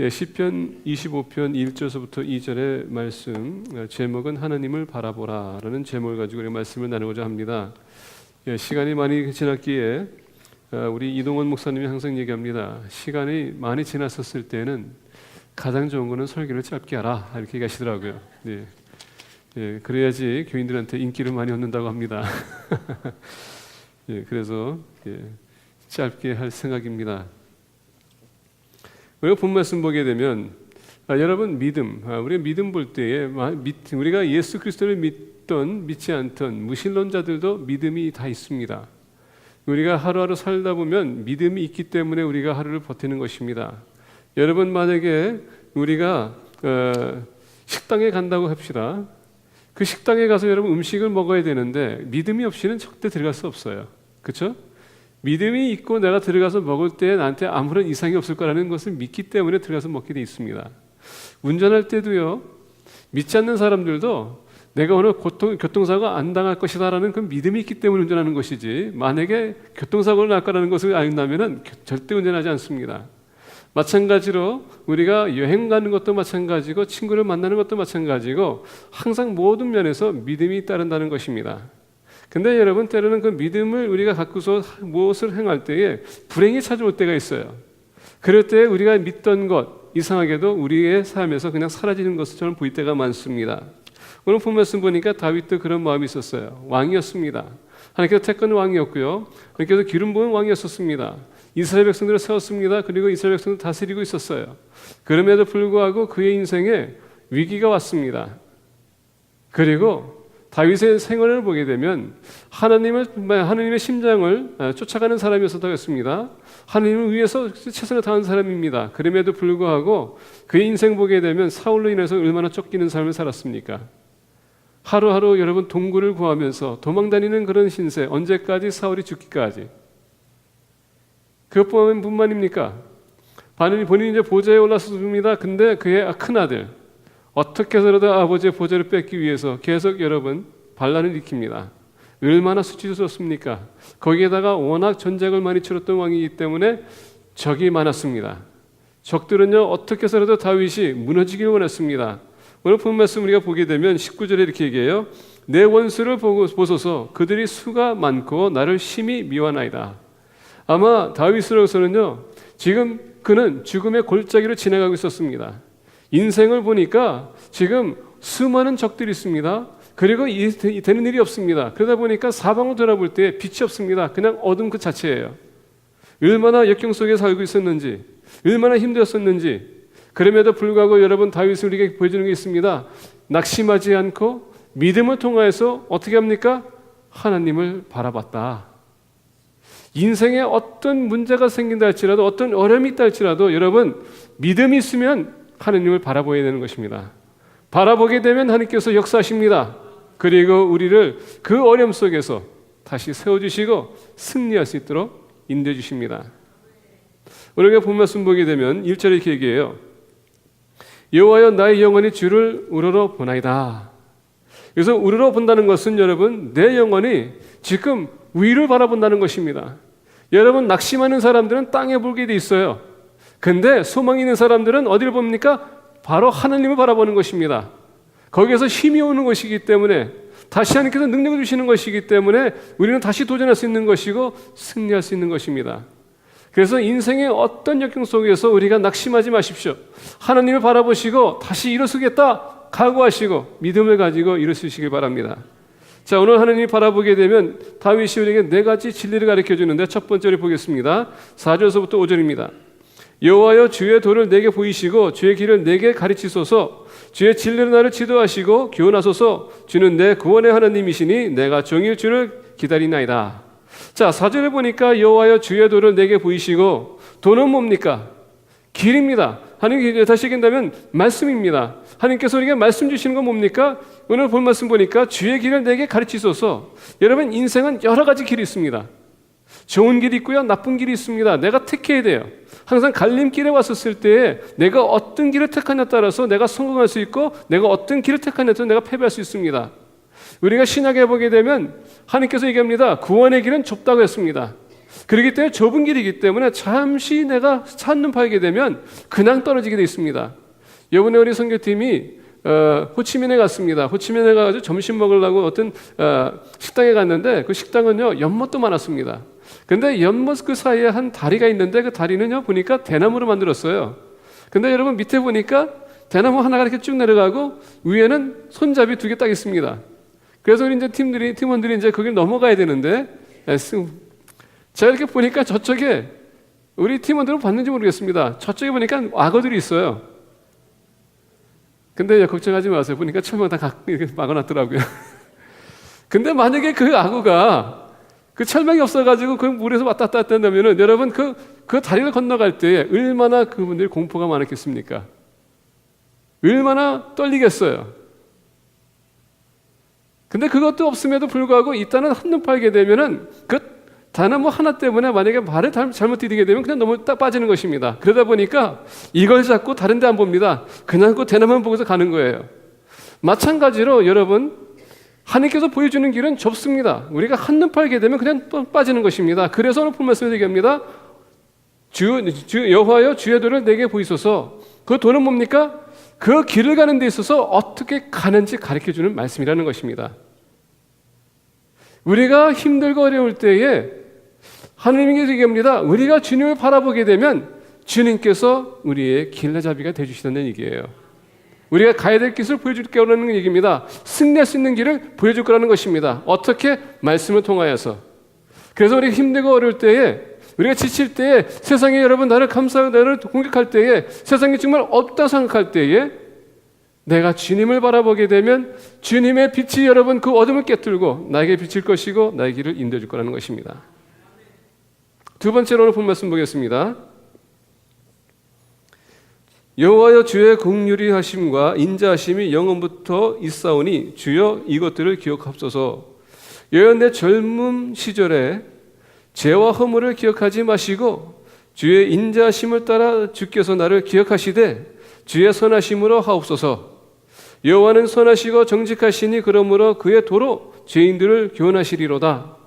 시편 25편 1절서부터 2절의 말씀, 제목은 하나님을 바라보라라는 제목을 가지고 우리 말씀을 나누고자 합니다. 시간이 많이 지났기에 우리 이동원 목사님이 항상 얘기합니다. 시간이 많이 지났었을 때는 가장 좋은 거는 설교를 짧게 하라, 이렇게 얘기하시더라고요. 그래야지 교인들한테 인기를 많이 얻는다고 합니다. 그래서 짧게 할 생각입니다. 우리가 본 말씀 보게 되면 여러분 믿음, 우리가 믿음 볼 때에 우리가 예수 그리스도를 믿던 믿지 않던 무신론자들도 믿음이 다 있습니다. 우리가 하루하루 살다 보면 믿음이 있기 때문에 우리가 하루를 버티는 것입니다. 여러분 만약에 우리가 식당에 간다고 합시다. 그 식당에 가서 여러분 음식을 먹어야 되는데 믿음이 없이는 절대 들어갈 수 없어요. 그렇죠? 믿음이 있고 내가 들어가서 먹을 때 나한테 아무런 이상이 없을 거라는 것을 믿기 때문에 들어가서 먹게 돼 있습니다. 운전할 때도요, 믿지 않는 사람들도 내가 오늘 교통사고가 안 당할 것이다라는 그 믿음이 있기 때문에 운전하는 것이지, 만약에 교통사고를 날 거라는 것을 알면 절대 운전하지 않습니다. 마찬가지로 우리가 여행 가는 것도 마찬가지고 친구를 만나는 것도 마찬가지고 항상 모든 면에서 믿음이 따른다는 것입니다. 근데 여러분, 때로는 그 믿음을 우리가 갖고서 무엇을 행할 때에 불행이 찾아올 때가 있어요. 그럴 때 우리가 믿던 것, 이상하게도 우리의 삶에서 그냥 사라지는 것처럼 보일 때가 많습니다. 오늘 본 말씀 보니까 다윗도 그런 마음이 있었어요. 왕이었습니다. 하나님께서 택한 왕이었고요, 하나님께서 기름 부은 왕이었었습니다. 이스라엘 백성들을 세웠습니다. 그리고 이스라엘 백성들을 다스리고 있었어요. 그럼에도 불구하고 그의 인생에 위기가 왔습니다. 그리고 다윗의 생활을 보게 되면 하나님의 심장을 쫓아가는 사람이었다고 했습니다. 하나님을 위해서 최선을 다한 사람입니다. 그럼에도 불구하고 그의 인생 보게 되면 사울로 인해서 얼마나 쫓기는 삶을 살았습니까? 하루하루 여러분 동굴을 구하면서 도망다니는 그런 신세, 언제까지? 사울이 죽기까지. 그것뿐만입니까? 본인이 이제 보좌에 올랐습니다. 근데 그의 큰 아들, 어떻게 해서라도 아버지의 보좌를 뺏기 위해서 계속 여러분 반란을 일으킵니다. 얼마나 수치스럽습니까? 거기에다가 워낙 전쟁을 많이 치렀던 왕이기 때문에 적이 많았습니다. 적들은요, 어떻게 해서라도 다윗이 무너지길 원했습니다. 오늘 본 말씀 우리가 보게 되면 19절에 이렇게 얘기해요. 내 원수를 보소서, 그들이 수가 많고 나를 심히 미워하나이다. 아마 다윗으로서는요, 지금 그는 죽음의 골짜기로 지나가고 있었습니다. 인생을 보니까 지금 수많은 적들이 있습니다. 그리고 되는 일이 없습니다. 그러다 보니까 사방을 돌아볼 때 빛이 없습니다. 그냥 어둠 그 자체예요. 얼마나 역경 속에 살고 있었는지, 얼마나 힘들었었는지. 그럼에도 불구하고 여러분, 다윗이 우리에게 보여주는 게 있습니다. 낙심하지 않고 믿음을 통하여서 어떻게 합니까? 하나님을 바라봤다. 인생에 어떤 문제가 생긴다 할지라도, 어떤 어려움이 있다 할지라도 여러분, 믿음이 있으면 하나님을 바라보아야 되는 것입니다. 바라보게 되면 하나님께서 역사하십니다. 그리고 우리를 그 어려움 속에서 다시 세워주시고 승리할 수 있도록 인도해 주십니다. 우리가 본 말씀 보게 되면 1절에 이렇게 얘기해요. 여호와여, 나의 영혼이 주를 우러러 보나이다. 그래서 우러러 본다는 것은 여러분, 내 영혼이 지금 위를 바라본다는 것입니다. 여러분, 낙심하는 사람들은 땅에 보게 돼 있어요. 근데 소망 있는 사람들은 어디를 봅니까? 바로 하나님을 바라보는 것입니다. 거기에서 힘이 오는 것이기 때문에, 다시 하나님께서 능력을 주시는 것이기 때문에 우리는 다시 도전할 수 있는 것이고 승리할 수 있는 것입니다. 그래서 인생의 어떤 역경 속에서 우리가 낙심하지 마십시오. 하나님을 바라보시고 다시 일어서겠다 각오하시고 믿음을 가지고 일어서시길 바랍니다. 자, 오늘 하나님이 바라보게 되면 다윗이 우리에게 네 가지 진리를 가르쳐 주는데, 첫 번째를 보겠습니다. 4절에서부터 5절입니다. 여호와여, 주의 도를 내게 보이시고 주의 길을 내게 가르치소서. 주의 진리로 나를 지도하시고 교훈하소서. 주는 내 구원의 하나님이시니 내가 종일 주를 기다리나이다. 자, 4절에 보니까 여호와여, 주의 도를 내게 보이시고, 도는 뭡니까? 길입니다. 하나님, 다시 얘기한다면 말씀입니다. 하나님께서 우리에게 말씀 주시는 건 뭡니까? 오늘 본 말씀 보니까 주의 길을 내게 가르치소서. 여러분, 인생은 여러 가지 길이 있습니다. 좋은 길이 있고요, 나쁜 길이 있습니다. 내가 택해야 돼요. 항상 갈림길에 왔었을 때에 내가 어떤 길을 택하냐에 따라서 내가 성공할 수 있고, 내가 어떤 길을 택하냐에 따라서 내가 패배할 수 있습니다. 우리가 신약에 보게 되면 하나님께서 얘기합니다. 구원의 길은 좁다고 했습니다. 그렇기 때문에 좁은 길이기 때문에 잠시 내가 한눈 팔게 되면 그냥 떨어지게 되어 있습니다. 이번에 우리 선교팀이 호치민에 갔습니다. 호치민에 가서 점심 먹으려고 어떤 식당에 갔는데 그 식당은요 연못도 많았습니다. 근데 연못 그 사이에 한 다리가 있는데 그 다리는요 보니까 대나무로 만들었어요. 근데 여러분 밑에 보니까 대나무 하나가 이렇게 쭉 내려가고 위에는 손잡이 2개 딱 있습니다. 그래서 우리 이제 팀원들이 이제 거길 넘어가야 되는데 제가 이렇게 보니까 저쪽에 우리 팀원들은 봤는지 모르겠습니다. 저쪽에 보니까 악어들이 있어요. 근데 걱정하지 마세요. 보니까 철망 다 이렇게 막아놨더라고요. 근데 만약에 그 악어가 그 철망이 없어가지고 그 물에서 왔다 갔다 한다면은 여러분 그 다리를 건너갈 때에 얼마나 그분들이 공포가 많았겠습니까? 얼마나 떨리겠어요. 근데 그것도 없음에도 불구하고 일단은 한눈 팔게 되면은 그 대나무 하나 때문에 만약에 발을 잘못 디디게 되면 그냥 너무 딱 빠지는 것입니다. 그러다 보니까 이걸 잡고 다른 데 안 봅니다. 그냥 그 대나무만 보고서 가는 거예요. 마찬가지로 여러분 하나님께서 보여주는 길은 좁습니다. 우리가 한눈 팔게 되면 그냥 또 빠지는 것입니다. 그래서 오늘 본 말씀을 얘기합니다. 주 여호와여 주의 도를 내게 보이소서. 그 도는 뭡니까? 그 길을 가는 데 있어서 어떻게 가는지 가르쳐주는 말씀이라는 것입니다. 우리가 힘들고 어려울 때에 하나님께서 얘기합니다. 우리가 주님을 바라보게 되면 주님께서 우리의 길라잡이가 되어주시다는 얘기예요. 우리가 가야 될 길을 보여줄 거라는 얘기입니다. 승리할 수 있는 길을 보여줄 거라는 것입니다. 어떻게? 말씀을 통하여서. 그래서 우리가 힘들고 어려울 때에 우리가 지칠 때에 세상에 여러분 나를 감싸고 나를 공격할 때에 세상이 정말 없다 생각할 때에 내가 주님을 바라보게 되면 주님의 빛이 여러분 그 어둠을 깨뜨리고 나에게 비칠 것이고 나의 길을 인도해 줄 거라는 것입니다. 두 번째로 오늘 본 말씀 보겠습니다. 여호와여 주의 긍휼히 하심과 인자하심이 영원부터 있사오니 주여 이것들을 기억하옵소서. 여호와 내 젊음 시절에 죄와 허물을 기억하지 마시고 주의 인자하심을 따라 주께서 나를 기억하시되 주의 선하심으로 하옵소서. 여호와는 선하시고 정직하시니 그러므로 그의 도로 죄인들을 교훈하시리로다.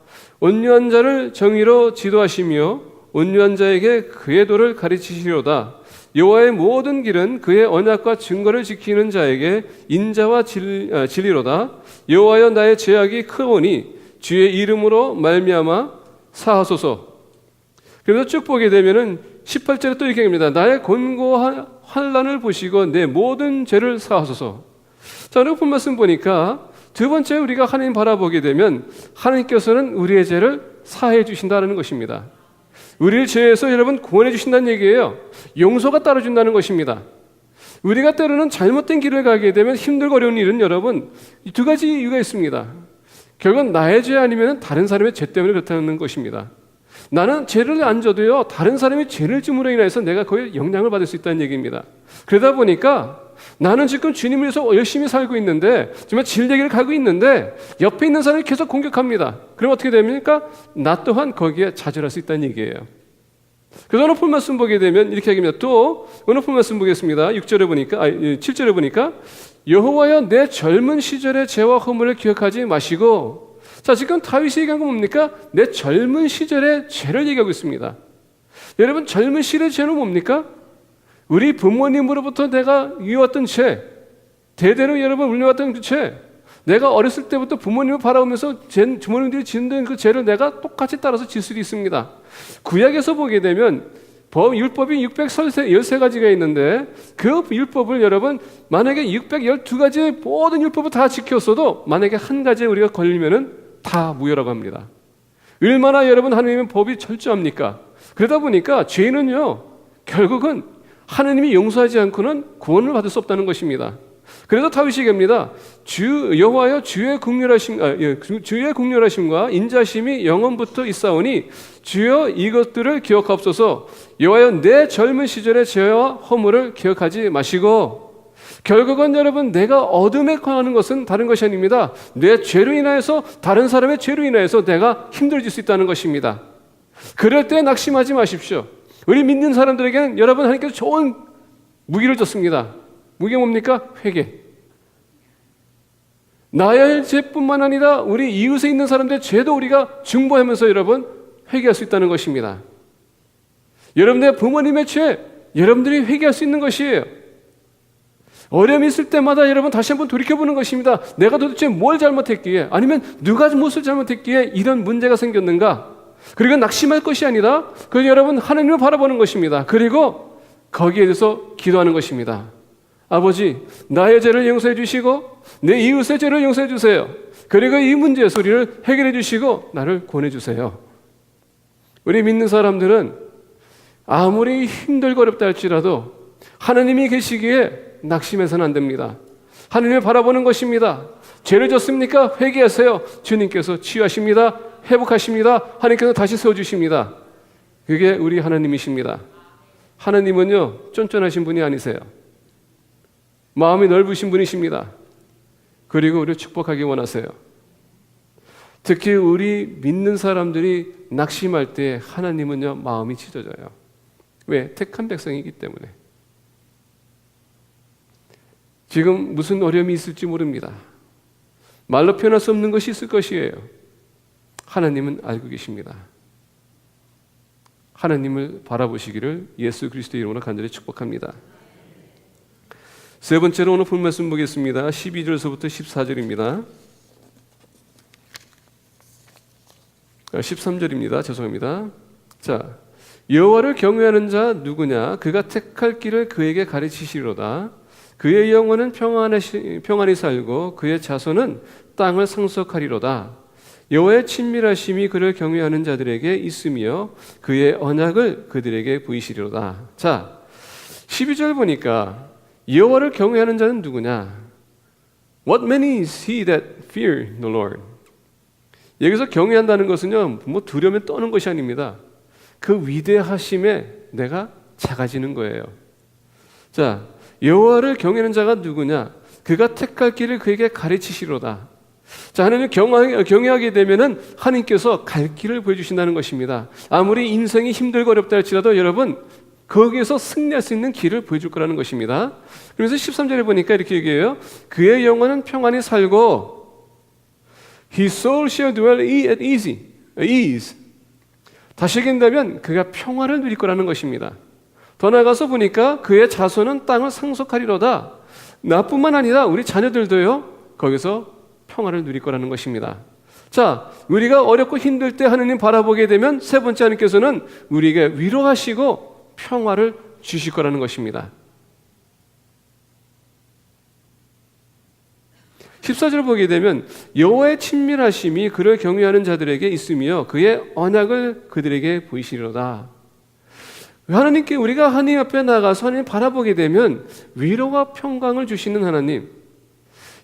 온유한 자를 정의로 지도하시며 온유한 자에게 그의 도를 가르치시리로다. 여호와의 모든 길은 그의 언약과 증거를 지키는 자에게 인자와 진리로다. 여호와여 나의 죄악이 크오니 주의 이름으로 말미암아 사하소서. 그래서 쭉 보게 되면은 18절에 또 이렇게 합니다. 나의 곤고한 환난을 보시고 내 모든 죄를 사하소서. 자, 오늘 본 말씀 보니까 두 번째 우리가 하나님 바라보게 되면 하나님께서는 우리의 죄를 사해 주신다는 것입니다. 우리의 죄에서 여러분 구원해 주신다는 얘기예요. 용서가 따라준다는 것입니다. 우리가 때로는 잘못된 길을 가게 되면 힘들고 어려운 일은 여러분 이 두 가지 이유가 있습니다. 결국은 나의 죄 아니면 다른 사람의 죄 때문에 그렇다는 것입니다. 나는 죄를 안 져도요 다른 사람이 죄를 짐으로 인해서 내가 거기에 영향을 받을 수 있다는 얘기입니다. 그러다 보니까 나는 지금 주님을 위해서 열심히 살고 있는데 정말 진리의 가고 있는데 옆에 있는 사람이 계속 공격합니다. 그럼 어떻게 됩니까? 나 또한 거기에 좌절할 수 있다는 얘기예요. 그래서 오늘 본 말씀 보게 되면 이렇게 얘기합니다. 또 오늘 본 말씀 보겠습니다. 7절에 보니까 여호와여 내 젊은 시절의 죄와 허물을 기억하지 마시고. 자, 지금 다윗이 얘기한 건 뭡니까? 내 젊은 시절의 죄를 얘기하고 있습니다. 여러분 젊은 시절의 죄는 뭡니까? 우리 부모님으로부터 내가 이어왔던 죄, 대대로 여러분 울려왔던 그 죄, 내가 어렸을 때부터 부모님을 바라보면서 부모님들이 짓는 그 죄를 내가 똑같이 따라서 질 수도 있습니다. 구약에서 보게 되면 율법이 613가지가 있는데 그 율법을 여러분 만약에 612가지의 모든 율법을 다 지켰어도 만약에 한 가지에 우리가 걸리면은 다 무효라고 합니다. 얼마나 여러분 하나님의 법이 철저합니까? 그러다 보니까 죄는요 결국은 하나님이 용서하지 않고는 구원을 받을 수 없다는 것입니다. 그래서 다윗이 얘기합니다. 여호와여 주의 긍휼하심과 인자심이 영원부터 있사오니 주여 이것들을 기억하옵소서. 여호와여 내 젊은 시절의 죄와 허물을 기억하지 마시고. 결국은 여러분 내가 어둠에 거하는 것은 다른 것이 아닙니다. 내 죄로 인하여서 다른 사람의 죄로 인하여서 내가 힘들어질 수 있다는 것입니다. 그럴 때 낙심하지 마십시오. 우리 믿는 사람들에게는 여러분 하나님께서 좋은 무기를 줬습니다. 무기가 뭡니까? 회개. 나의 죄뿐만 아니라 우리 이웃에 있는 사람들의 죄도 우리가 중보하면서 여러분 회개할 수 있다는 것입니다. 여러분의 부모님의 죄, 여러분들이 회개할 수 있는 것이에요. 어려움이 있을 때마다 여러분 다시 한번 돌이켜보는 것입니다. 내가 도대체 뭘 잘못했기에, 아니면 누가 무엇을 잘못했기에 이런 문제가 생겼는가? 그리고 낙심할 것이 아니라 그 여러분 하나님을 바라보는 것입니다. 그리고 거기에 대해서 기도하는 것입니다. 아버지, 나의 죄를 용서해 주시고 내 이웃의 죄를 용서해 주세요. 그리고 이 문제의 소리를 해결해 주시고 나를 권해 주세요. 우리 믿는 사람들은 아무리 힘들고 어렵다 할지라도 하나님이 계시기에 낙심해서는 안 됩니다. 하나님을 바라보는 것입니다. 죄를 졌습니까? 회개하세요. 주님께서 치유하십니다. 회복하십니다. 하나님께서 다시 세워주십니다. 그게 우리 하나님이십니다. 하나님은요, 쫀쫀하신 분이 아니세요. 마음이 넓으신 분이십니다. 그리고 우리를 축복하기 원하세요. 특히 우리 믿는 사람들이 낙심할 때 하나님은요, 마음이 찢어져요. 왜? 택한 백성이기 때문에. 지금 무슨 어려움이 있을지 모릅니다. 말로 표현할 수 없는 것이 있을 것이에요. 하나님은 알고 계십니다. 하나님을 바라보시기를 예수 그리스도의 이름으로 간절히 축복합니다. 세 번째로 오늘 본 말씀 보겠습니다. 12절에서부터 14절입니다. 13절입니다. 죄송합니다. 자, 여호와를 경외하는 자 누구냐? 그가 택할 길을 그에게 가르치시리로다. 그의 영혼은 평안히 살고 그의 자손은 땅을 상속하리로다. 여호와의 친밀하심이 그를 경외하는 자들에게 있으며 그의 언약을 그들에게 보이시리로다. 자, 12절 보니까 여호와를 경외하는 자는 누구냐? What man is he that fear the Lord? 여기서 경외한다는 것은요, 뭐 두려움에 떠는 것이 아닙니다. 그 위대하심에 내가 작아지는 거예요. 자, 여호와를 경외하는 자가 누구냐? 그가 택할 길을 그에게 가르치시리로다. 자, 하나님을 경외하게 되면은 하나님께서 갈 길을 보여주신다는 것입니다. 아무리 인생이 힘들고 어렵다 할지라도 여러분 거기에서 승리할 수 있는 길을 보여줄 거라는 것입니다. 그래서 13절에 보니까 이렇게 얘기해요. 그의 영혼은 평안히 살고 His soul shall dwell at ease. 다시 얘기한다면 그가 평화를 누릴 거라는 것입니다. 더 나아가서 보니까 그의 자손은 땅을 상속하리로다. 나뿐만 아니라 우리 자녀들도요, 거기서 평화를 누릴 거라는 것입니다. 자, 우리가 어렵고 힘들 때 하나님 바라보게 되면 세 번째 하나님께서는 우리에게 위로하시고 평화를 주실 거라는 것입니다. 14절을 보게 되면 여호와의 친밀하심이 그를 경외하는 자들에게 있으며 그의 언약을 그들에게 보이시리로다. 하나님께 우리가 하나님 앞에 나가서 하나님 바라보게 되면 위로와 평강을 주시는 하나님.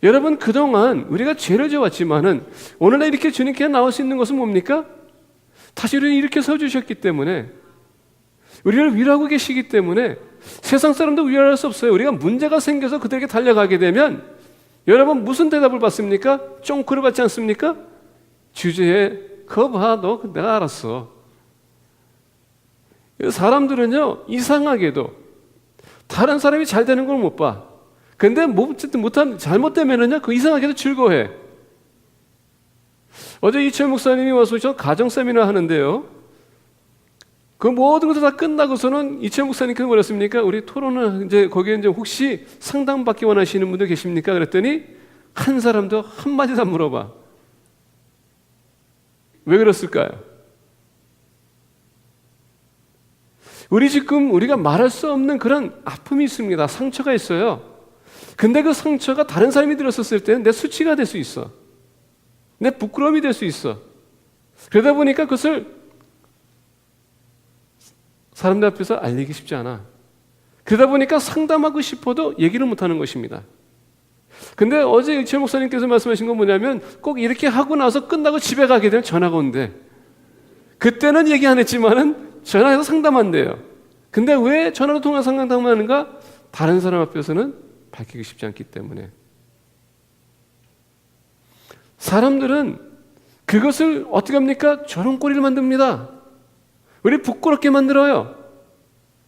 여러분 그동안 우리가 죄를 져왔지만은 오늘날 이렇게 주님께 나올 수 있는 것은 뭡니까? 다시 우리를 이렇게 세워주셨기 때문에 우리를 위로하고 계시기 때문에 세상 사람도 위로할 수 없어요. 우리가 문제가 생겨서 그들에게 달려가게 되면 여러분 무슨 대답을 받습니까? 쫑크를 받지 않습니까? 주제에 그거 봐, 너 내가 알았어. 사람들은요 이상하게도 다른 사람이 잘 되는 걸 못 봐. 근데 못한 잘못되면은요 그 이상하게도 즐거워해. 어제 이철 목사님이 와서 저 가정 세미나 하는데요. 그 모든 것을 다 끝나고서는 이철 목사님께서 뭐랬습니까? 우리 토론을 이제 거기에 이제 혹시 상담받기 원하시는 분들 계십니까? 그랬더니 한 사람도 한 마디도 안 물어봐. 왜 그랬을까요? 우리가 말할 수 없는 그런 아픔이 있습니다. 상처가 있어요. 근데 그 상처가 다른 사람이 들었을 때는 내 수치가 될 수 있어. 내 부끄러움이 될 수 있어. 그러다 보니까 그것을 사람들 앞에서 알리기 쉽지 않아. 그러다 보니까 상담하고 싶어도 얘기를 못하는 것입니다. 근데 어제 이철 목사님께서 말씀하신 건 뭐냐면 꼭 이렇게 하고 나서 끝나고 집에 가게 되면 전화가 온대. 그때는 얘기 안 했지만은 전화해서 상담한대요. 근데 왜 전화로 통화 상담하는가? 다른 사람 앞에서는 밝히기 쉽지 않기 때문에. 사람들은 그것을 어떻게 합니까? 저런 꼴을 만듭니다. 우리 부끄럽게 만들어요.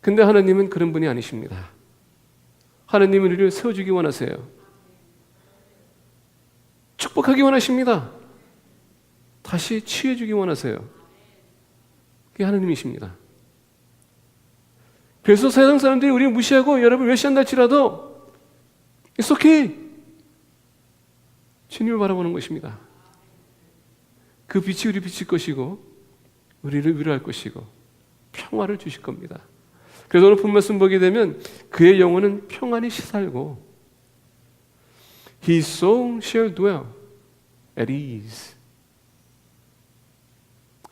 근데 하나님은 그런 분이 아니십니다. 하나님은 우리를 세워주기 원하세요. 축복하기 원하십니다. 다시 치유해주기 원하세요. 그게 하나님이십니다. 그래서 세상 사람들이 우리를 무시하고 여러분 멸시한다 할지라도 It's okay. 주님을 바라보는 것입니다. 그 빛이 우리 비칠 것이고 우리를 위로할 것이고 평화를 주실 겁니다. 그래서 오늘 본 말씀 보게 되면 그의 영혼은 평안히 시살고 His soul shall dwell at ease.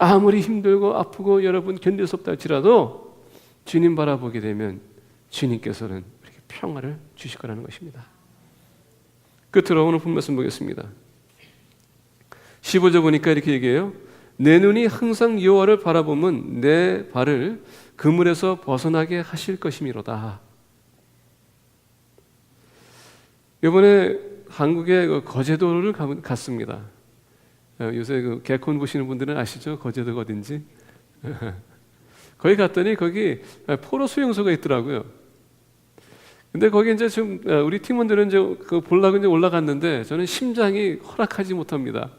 아무리 힘들고 아프고 여러분 견딜 수 없다 할지라도 주님 바라보게 되면 주님께서는 우리에게 평화를 주실 거라는 것입니다. 끝으로 오늘 본 말씀 보겠습니다. 15절 보니까 이렇게 얘기해요. 내 눈이 항상 여호와를 바라보면 내 발을 그물에서 벗어나게 하실 것이미로다. 이번에 한국의 거제도를 갔습니다. 요새 그 개콘 보시는 분들은 아시죠? 거제도가 어딘지. 거기 갔더니 거기 포로 수용소가 있더라고요. 근데 거기 이제 좀 우리 팀원들은 이제 그 보려고 이제 올라갔는데 저는 심장이 허락하지 못합니다.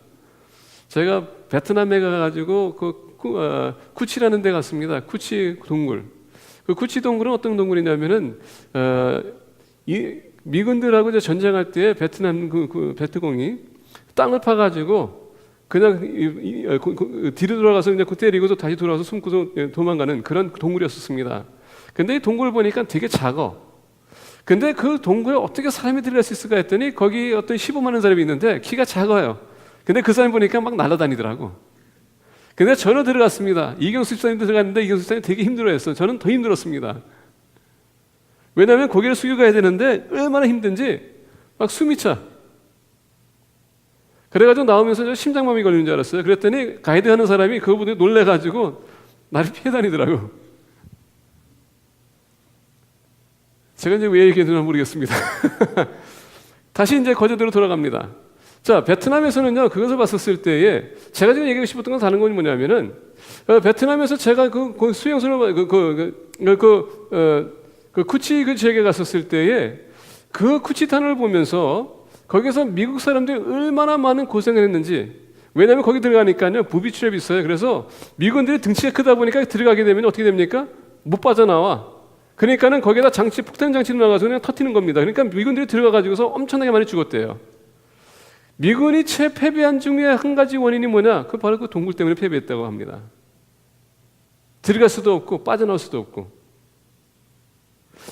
제가 베트남에 가가지고 쿠치라는 데 갔습니다. 쿠치 동굴. 그 쿠치 동굴은 어떤 동굴이냐면은 이 미군들하고 이제 전쟁할 때 베트남 그 베트공이 땅을 파가지고 그냥 뒤로 돌아가서 그냥 때리고서 다시 돌아와서 숨고서 도망가는 그런 동굴이었습니다. 근데 이 동굴을 보니까 되게 작아. 근데 그 동굴에 어떻게 사람이 들어갈 수 있을까 했더니 거기 어떤 시범하는 사람이 있는데 키가 작아요. 근데 그 사람 보니까 막 날아다니더라고. 근데 저는 들어갔습니다. 이경수 집사님도 들어갔는데 이경수 집사님 되게 힘들어했어요. 저는 더 힘들었습니다. 왜냐하면 고개를 숙여 가야 되는데 얼마나 힘든지 막 숨이 차. 그래가지고 나오면서 저 심장마비 걸리는 줄 알았어요. 그랬더니 가이드 하는 사람이 그거 보고 놀래가지고 나를 피해 다니더라고. 제가 이제 왜 얘기했는지 모르겠습니다. 다시 이제 거제도로 돌아갑니다. 자, 베트남에서는요, 그것을 봤었을 때에 제가 지금 얘기하고 싶었던 건 다른 건 뭐냐면은 베트남에서 제가 그 수용소를 그 쿠치 그 지역에 갔었을 때에 그 쿠치탄을 보면서 거기서 미국 사람들이 얼마나 많은 고생을 했는지. 왜냐하면 거기 들어가니까요 부비 트랩이 있어요. 그래서 미군들이 등치가 크다 보니까 들어가게 되면 어떻게 됩니까? 못 빠져나와. 그러니까는 거기에다 폭탄 장치를 놔가지고 그냥 터뜨리는 겁니다. 그러니까 미군들이 들어가가지고서 엄청나게 많이 죽었대요. 미군이 패배한 중에 한 가지 원인이 뭐냐? 그 바로 그 동굴 때문에 패배했다고 합니다. 들어갈 수도 없고 빠져나올 수도 없고.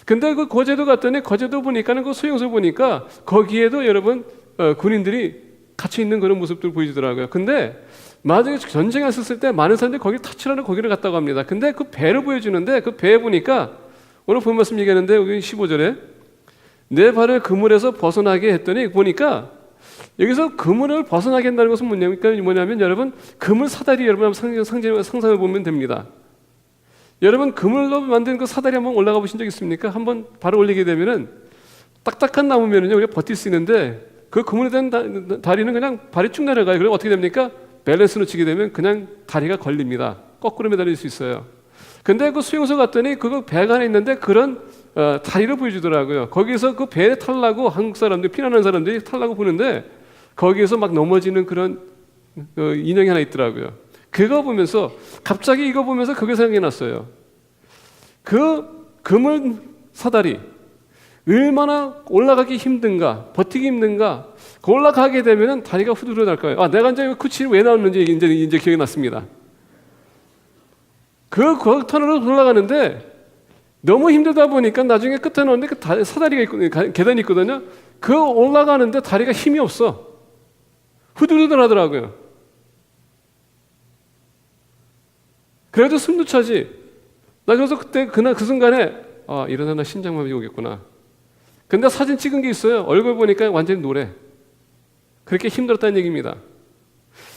근데 그 거제도 갔더니 거제도 보니까는 그 수용소 보니까 거기에도 여러분 군인들이 갇혀 있는 그런 모습들 보이더라고요. 근데 나중에 전쟁에 왔을 때 많은 사람들이 거기 탈출하는 거기를 갔다고 합니다. 근데 그 배를 보여주는데 그 배에 보니까 오늘 본 말씀 얘기하는데 여기 15절에 내 발을 그물에서 벗어나게 했더니 보니까 여기서 그물을 벗어나게 한다는 것은 뭐냐면 여러분 그물 사다리 여러분 상상을 보면 됩니다. 여러분 그물로 만든 그 사다리 한번 올라가 보신 적 있습니까? 한번 발을 올리게 되면은 딱딱한 나무면은요 우리가 버틸 수 있는데 그 그물에 대한 다리는 그냥 발이 쭉 내려가요. 그럼 어떻게 됩니까? 밸런스 놓치게 되면 그냥 다리가 걸립니다. 거꾸로 매달릴 수 있어요. 근데 그 수용소 갔더니 그거 배가 안에 있는데 그런 다리를 보여주더라고요. 거기서 그 배에 타려고 한국 사람들 피난하는 사람들이 타려고 보는데 거기에서 막 넘어지는 그런 인형이 하나 있더라고요. 그거 보면서 갑자기 이거 보면서 그게 생각이 났어요. 그 그물 사다리 얼마나 올라가기 힘든가, 버티기 힘든가. 그 올라가게 되면은 다리가 후두려 날 거예요. 아, 내가 이제 쿠치를 왜 나왔는지 이제 기억이 났습니다. 그 터널로 올라가는데 너무 힘들다 보니까 나중에 끝에 놓는데 그 사다리가 있거든요, 계단이 있거든요. 그 올라가는데 다리가 힘이 없어. 후두르들 하더라고요. 그래도 숨도 차지. 나 그래서 그때 그 순간에 이러다 나 심장마비 오겠구나. 근데 사진 찍은 게 있어요. 얼굴 보니까 완전히 노래. 그렇게 힘들었다는 얘기입니다.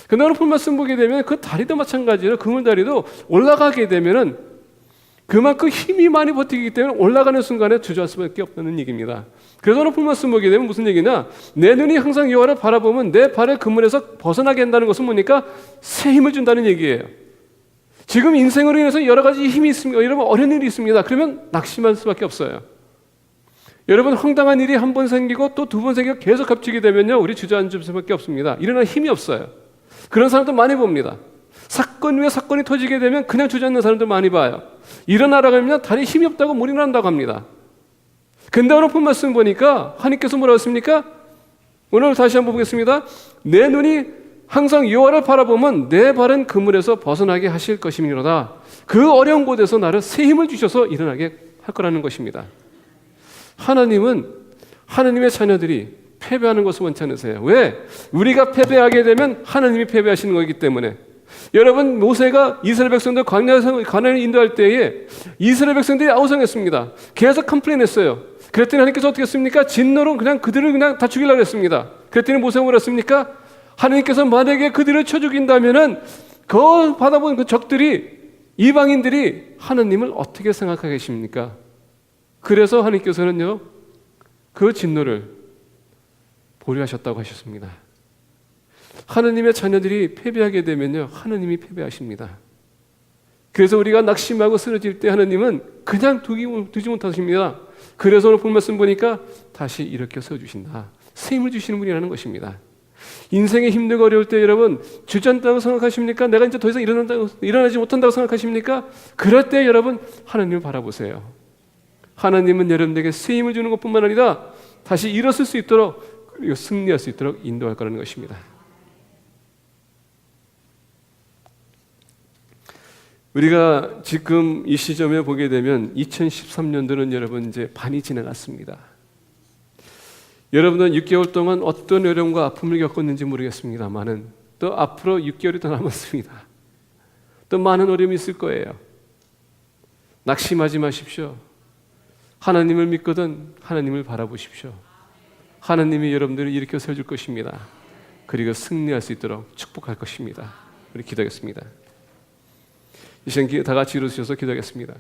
근데 오늘 본 말씀 보게 되면 그 다리도 마찬가지로 그물다리도 올라가게 되면은 그만큼 힘이 많이 버티기 때문에 올라가는 순간에 주저할 수밖에 없다는 얘기입니다. 그래서 오늘 본 말씀 보게 되면 무슨 얘기냐? 내 눈이 항상 여호와를 바라보면 내 발을 그물에서 벗어나게 한다는 것은 뭡니까? 새 힘을 준다는 얘기예요. 지금 인생으로 인해서 여러 가지 힘이 있습니다. 여러분 어려운 일이 있습니다. 그러면 낙심할 수밖에 없어요. 여러분 황당한 일이 한 번 생기고 또 두 번 생기고 계속 겹치게 되면요 우리 주저앉을 수밖에 없습니다. 일어날 힘이 없어요. 그런 사람도 많이 봅니다. 사건 위에 사건이 터지게 되면 그냥 주저앉는 사람들 많이 봐요. 일어나라고 하면 다리에 힘이 없다고 못 일어난다고 합니다. 근데 오늘 본 말씀 보니까 하나님께서 뭐라고 했습니까? 오늘 다시 한번 보겠습니다. 내 눈이 항상 여호와를 바라보면 내 발은 그물에서 벗어나게 하실 것이니로다. 그 어려운 곳에서 나를 새 힘을 주셔서 일어나게 할 거라는 것입니다. 하나님은 하나님의 자녀들이 패배하는 것을 원치 않으세요. 왜? 우리가 패배하게 되면 하나님이 패배하시는 거기 때문에. 여러분, 모세가 이스라엘 백성들 광야를 인도할 때에 이스라엘 백성들이 아우성했습니다. 계속 컴플레인했어요. 그랬더니 하나님께서 어떻게 했습니까? 진노로 그냥 그들을 그냥 다 죽이려고 했습니다. 그랬더니 모세가 뭐라 했습니까? 하나님께서 만약에 그들을 쳐 죽인다면은 그 받아본 그 적들이, 이방인들이 하나님을 어떻게 생각하게 계십니까? 그래서 하나님께서는요, 그 진노를 보류하셨다고 하셨습니다. 하나님의 자녀들이 패배하게 되면요, 하나님이 패배하십니다. 그래서 우리가 낙심하고 쓰러질 때 하나님은 그냥 두지 못하십니다. 그래서 오늘 본 말씀 보니까 다시 일으켜 세워주신다. 새 힘을 주시는 분이라는 것입니다. 인생에 힘들고 어려울 때 여러분 주저앉다고 생각하십니까? 내가 이제 더 이상 일어나지 못한다고 생각하십니까? 그럴 때 여러분 하나님을 바라보세요. 하나님은 여러분에게 새 힘을 주는 것뿐만 아니라 다시 일어설 수 있도록, 그리고 승리할 수 있도록 인도할 거라는 것입니다. 우리가 지금 이 시점에 보게 되면 2013년도는 여러분 이제 반이 지나갔습니다. 여러분은 6개월 동안 어떤 어려움과 아픔을 겪었는지 모르겠습니다만은 또 앞으로 6개월이 더 남았습니다. 또 많은 어려움이 있을 거예요. 낙심하지 마십시오. 하나님을 믿거든 하나님을 바라보십시오. 하나님이 여러분들을 일으켜 세워줄 것입니다. 그리고 승리할 수 있도록 축복할 것입니다. 우리 기도하겠습니다. 이 시간 다 같이 일어서셔서 기도하겠습니다.